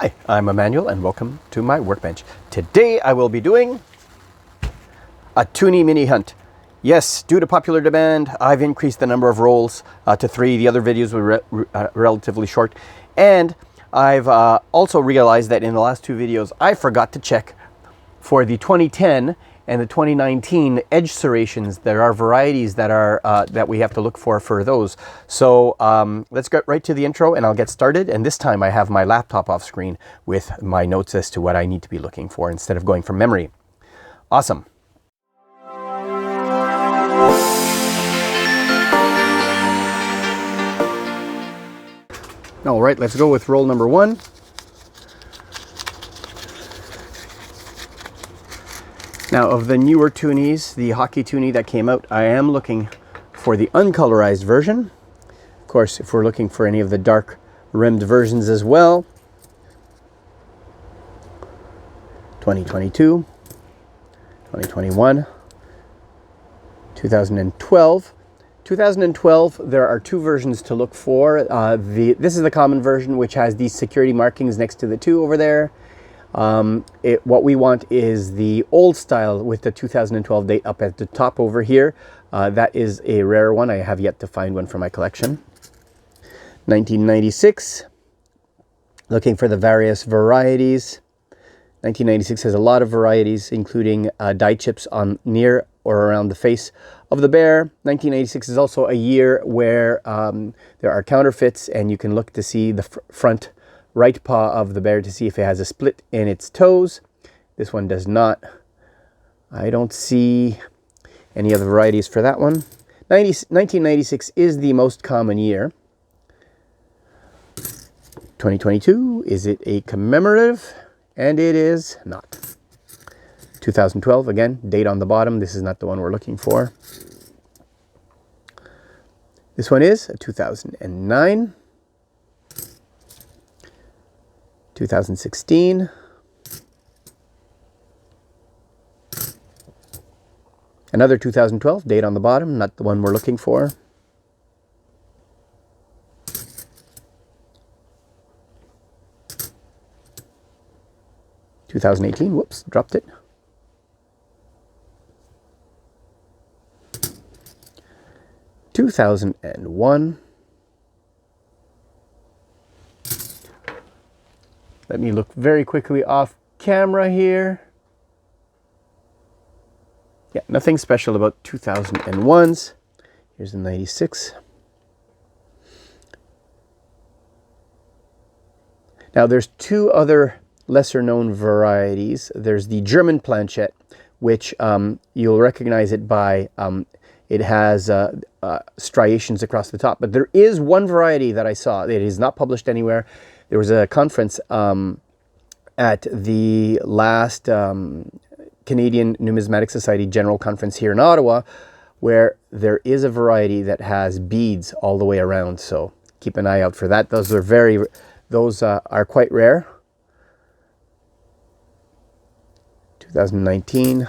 Hi, I'm Emmanuel and welcome to my workbench. Today I will be doing a Toonie mini hunt. Yes, due to popular demand, I've increased the number of rolls to 3. The other videos were relatively short. And I've also realized that in the last 2 videos, I forgot to check for the 2010 and the 2019 edge serrations. There are varieties that are that we have to look for those. So let's get right to the intro and I'll get started. And this time I have my laptop off screen with my notes as to what I need to be looking for instead of going from memory. Awesome. All right, let's go with roll number 1. Now, of the newer Toonies, the hockey Toonie that came out, I am looking for the uncolorized version. Of course, if we're looking for any of the dark rimmed versions as well. 2022, 2021, 2012. 2012, there are 2 versions to look for. This is the common version, which has these security markings next to the 2 over there. What we want is the old style with the 2012 date up at the top over here. That is a rare one. I have yet to find one for my collection. 1996, looking for the various varieties. 1996 has a lot of varieties, including die chips on near or around the face of the bear. 1986 is also a year where there are counterfeits, and you can look to see the front right paw of the bear to see if it has a split in its toes. This one does not. I don't see any other varieties for that one. 1996 is the most common year. 2022, is it a commemorative? And it is not. 2012, again, date on the bottom. This is not the one we're looking for. This one is a 2009. 2016, another 2012, date on the bottom, not the one we're looking for. (2018), whoops, dropped it. 2001. Let me look very quickly off camera here. Yeah, nothing special about 2001s. Here's the 96. Now there's 2 other lesser known varieties. There's the German planchette, which you'll recognize it by, it has striations across the top. But there is one variety that I saw. It is not published anywhere. There was a conference at the last Canadian Numismatic Society General Conference here in Ottawa, where there is a variety that has beads all the way around. So keep an eye out for that. Those are quite rare. 2019.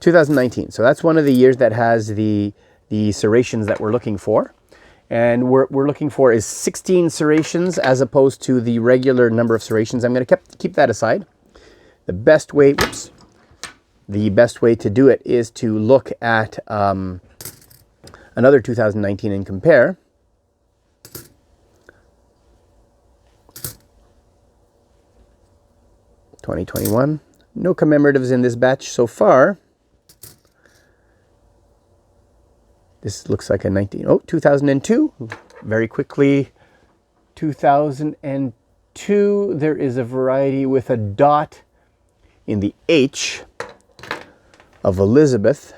2019. So that's one of the years that has the serrations that we're looking for. And we're looking for is 16 serrations as opposed to the regular number of serrations. I'm going to keep that aside. The best way to do it is to look at another 2019 and compare. (2021). No commemoratives in this batch so far. This looks like a 2002. Very quickly, 2002. There is a variety with a dot in the H of Elizabeth.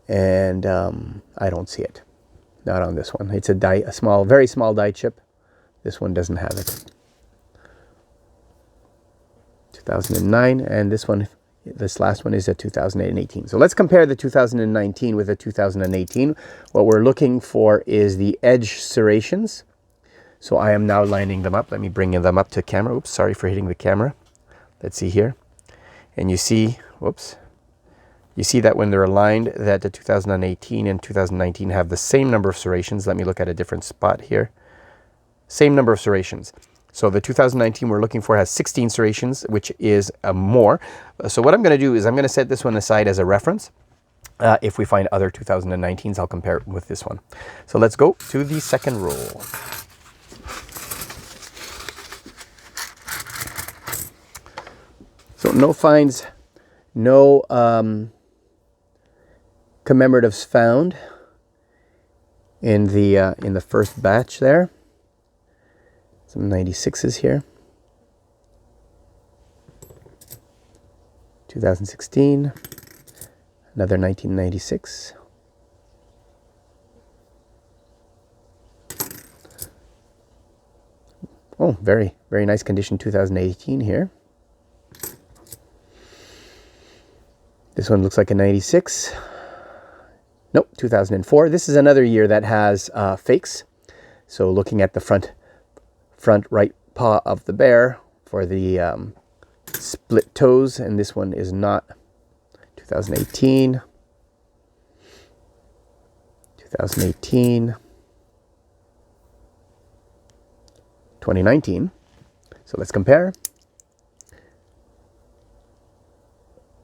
And I don't see it. Not on this one. It's a very small die chip. This one doesn't have it. 2009, and this last one is a 2018. So let's compare the 2019 with the 2018. What we're looking for is the edge serrations. So I am now lining them up. Let me bring them up to camera. Oops, sorry for hitting the camera. Let's see here. And you see, whoops, you see that when they're aligned, that the 2018 and 2019 have the same number of serrations. Let me look at a different spot here. same number of serrations. So the 2019 we're looking for has 16 serrations, which is more. So what I'm going to do is I'm going to set this one aside as a reference. If we find other 2019s, I'll compare it with this one. So let's go to the second roll. So no finds, no commemoratives found in the first batch there. Some 96s here. 2016. Another 1996. Oh, very, very nice condition 2018 here. This one looks like a 96. Nope, 2004. This is another year that has fakes. So looking at the front right paw of the bear for the split toes, and this one is not. 2018, 2018, 2019. So let's compare.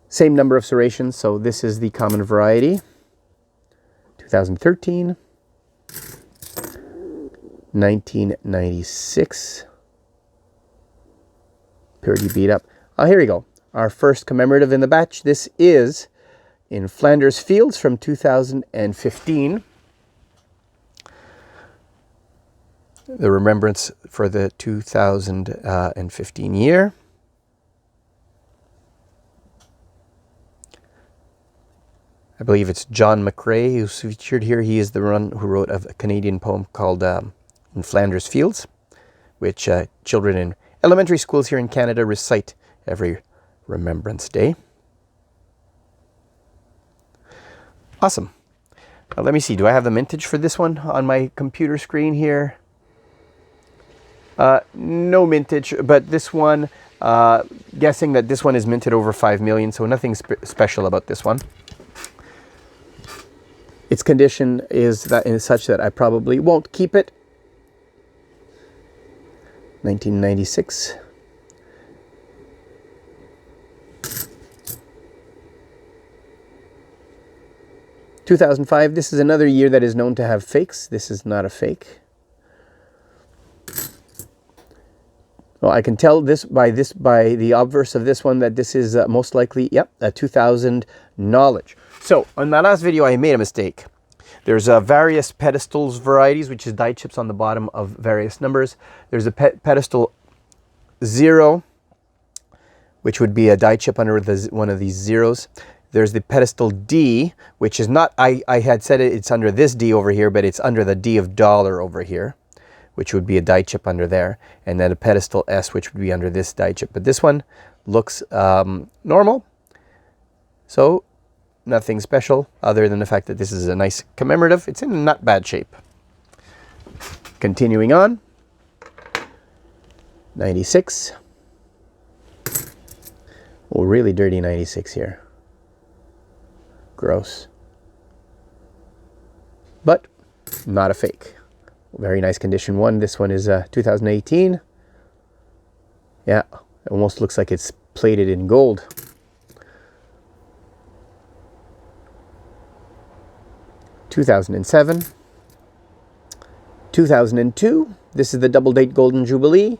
Same number of serrations, so this is the common variety. 2013, 1996. Pretty beat up. Oh, here we go. Our first commemorative in the batch. This is in Flanders Fields from 2015. The remembrance for the 2015 year. I believe it's John McRae who's featured here. He is the one who wrote a Canadian poem called In Flanders Fields, which children in elementary schools here in Canada recite every Remembrance Day. Awesome. Now let me see. Do I have the mintage for this one on my computer screen here? No mintage, but this one, guessing that this one is minted over 5 million, so nothing special about this one. Its condition is such that I probably won't keep it. 1996. 2005, this is another year that is known to have fakes. This is not a fake. Well, I can tell this by the obverse of this one that this is most likely, yep, a 2000 knowledge. So on my last video, I made a mistake. There's various pedestals varieties, which is die chips on the bottom of various numbers. There's a pedestal 0, which would be a die chip under one of these zeros. There's the pedestal D, which is not, I had said it's under this D over here, but it's under the D of dollar over here, which would be a die chip under there. And then a pedestal S, which would be under this die chip. But this one looks normal. So nothing special other than the fact that this is a nice commemorative. It's in not bad shape. Continuing on. 96. Oh, really dirty 96 here. Gross. But not a fake. Very nice condition one. This one is 2018. Yeah, it almost looks like it's plated in gold. (2007), 2002. This is the double date Golden Jubilee.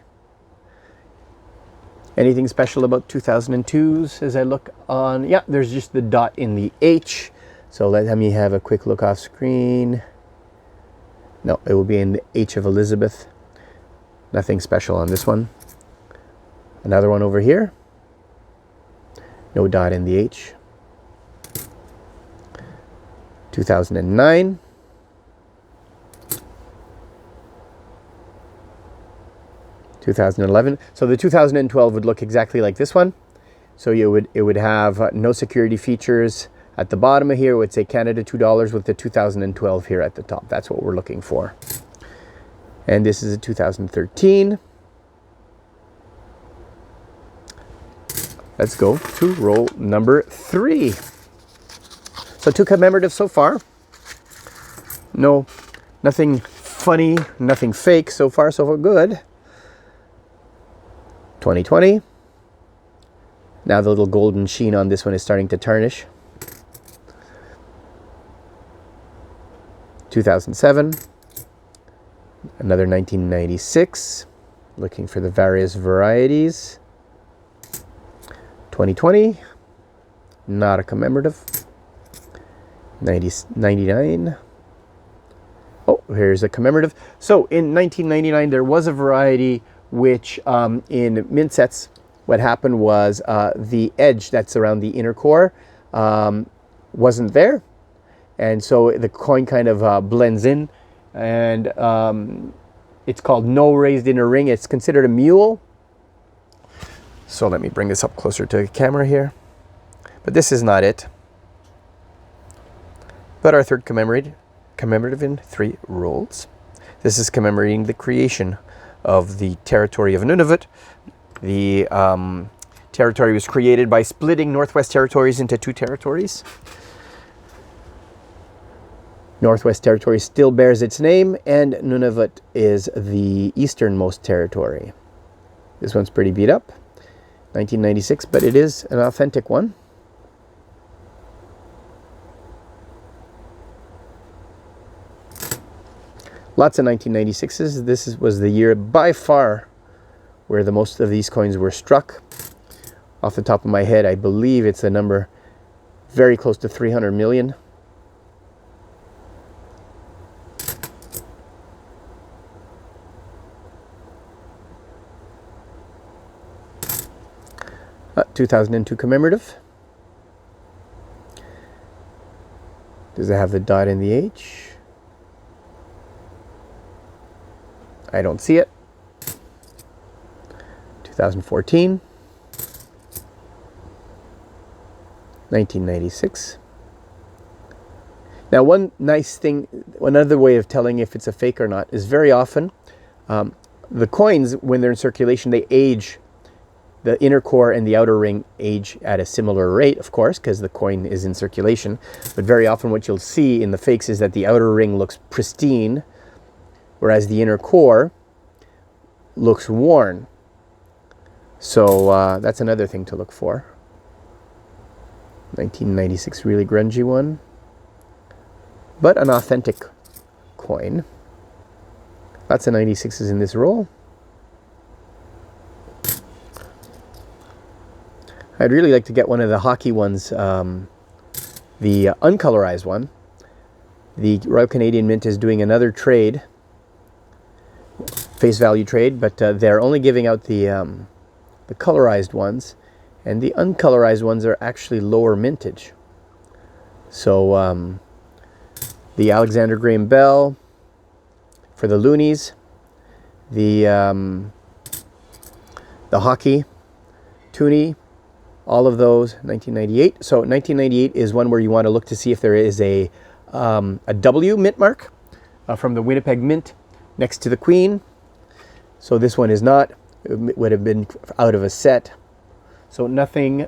Anything special about 2002s as I look on? Yeah, there's just the dot in the H. So let me have a quick look off screen. No, it will be in the H of Elizabeth. Nothing special on this one. Another one over here. No dot in the H. 2009. 2011. So the 2012 would look exactly like this one. So it would have no security features at the bottom of here. It would say Canada $2 with the 2012 here at the top. That's what we're looking for. And this is a 2013. Let's go to roll number 3. So 2 commemoratives so far. No, nothing funny, nothing fake. So far, so good. 2020. Now the little golden sheen on this one is starting to tarnish. 2007. Another 1996. Looking for the various varieties. 2020. Not a commemorative. 99. Oh, here's a commemorative. So in 1999, there was a variety which in mint sets, what happened was the edge that's around the inner core wasn't there. And so the coin kind of blends in, and it's called no raised inner ring. It's considered a mule. So let me bring this up closer to the camera here. But this is not it. But our third commemorative in 3 rolls. This is commemorating the creation of the territory of Nunavut. The territory was created by splitting Northwest Territories into 2 territories. Northwest Territory still bears its name, and Nunavut is the easternmost territory. This one's pretty beat up, 1996, but it is an authentic one. Lots of 1996s. This was the year by far where the most of these coins were struck. Off the top of my head, I believe it's a number very close to 300 million. Uh, 2002 commemorative. Does it have the dot and the H? I don't see it. 2014. 1996. Now, one nice thing, another way of telling if it's a fake or not is very often the coins, when they're in circulation, they age. The inner core and the outer ring age at a similar rate, of course, because the coin is in circulation. But very often what you'll see in the fakes is that the outer ring looks pristine, whereas the inner core looks worn. So that's another thing to look for. 1996, really grungy one, but an authentic coin. Lots of 96s in this roll. I'd really like to get one of the hockey ones, the uncolorized one. The Royal Canadian Mint is doing another trade, face value trade, but they're only giving out the colorized ones, and the uncolorized ones are actually lower mintage. So the Alexander Graham Bell for the loonies, the hockey, Toonie, all of those, 1998. So 1998 is one where you want to look to see if there is a W mint mark from the Winnipeg Mint next to the Queen. So this one is not. It would have been out of a set. So nothing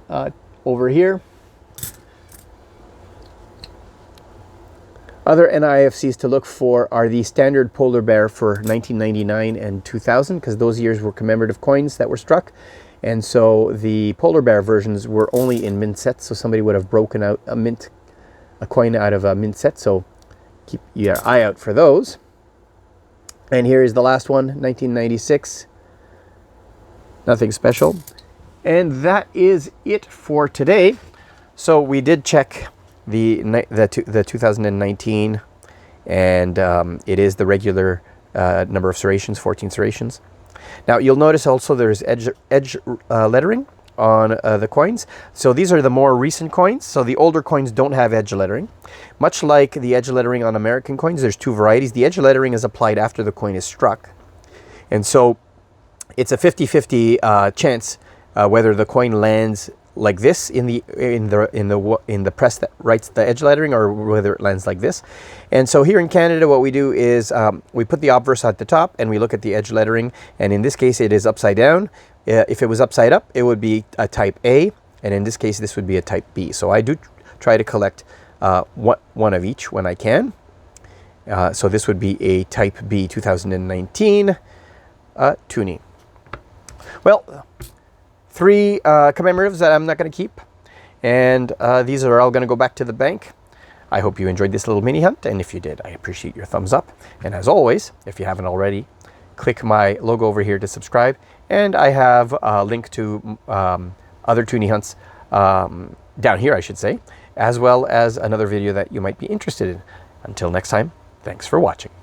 over here. Other NIFCs to look for are the standard polar bear for 1999 and 2000, because those years were commemorative coins that were struck. And so the polar bear versions were only in mint sets, so somebody would have broken out a coin out of a mint set, so keep your eye out for those. And here is the last one, 1996. Nothing special. And that is it for today. So we did check the 2019, and it is the regular number of serrations, 14 serrations. Now you'll notice also there's edge lettering on the coins. So these are the more recent coins. So the older coins don't have edge lettering. Much like the edge lettering on American coins, there's 2 varieties. The edge lettering is applied after the coin is struck. And so it's a 50-50 chance whether the coin lands like this in the press that writes the edge lettering, or whether it lands like this. And so here in Canada, what we do is we put the obverse at the top and we look at the edge lettering, and in this case it is upside down. If it was upside up, it would be a type A, and in this case this would be a type B. So I do try to collect one of each when I can. So this would be a Type B 2019 Toonie. Well, 3 commemoratives that I'm not going to keep. And these are all going to go back to the bank. I hope you enjoyed this little mini hunt, and if you did, I appreciate your thumbs up. And as always, if you haven't already, click my logo over here to subscribe. And I have a link to other Toonie hunts down here, I should say, as well as another video that you might be interested in. Until next time, thanks for watching.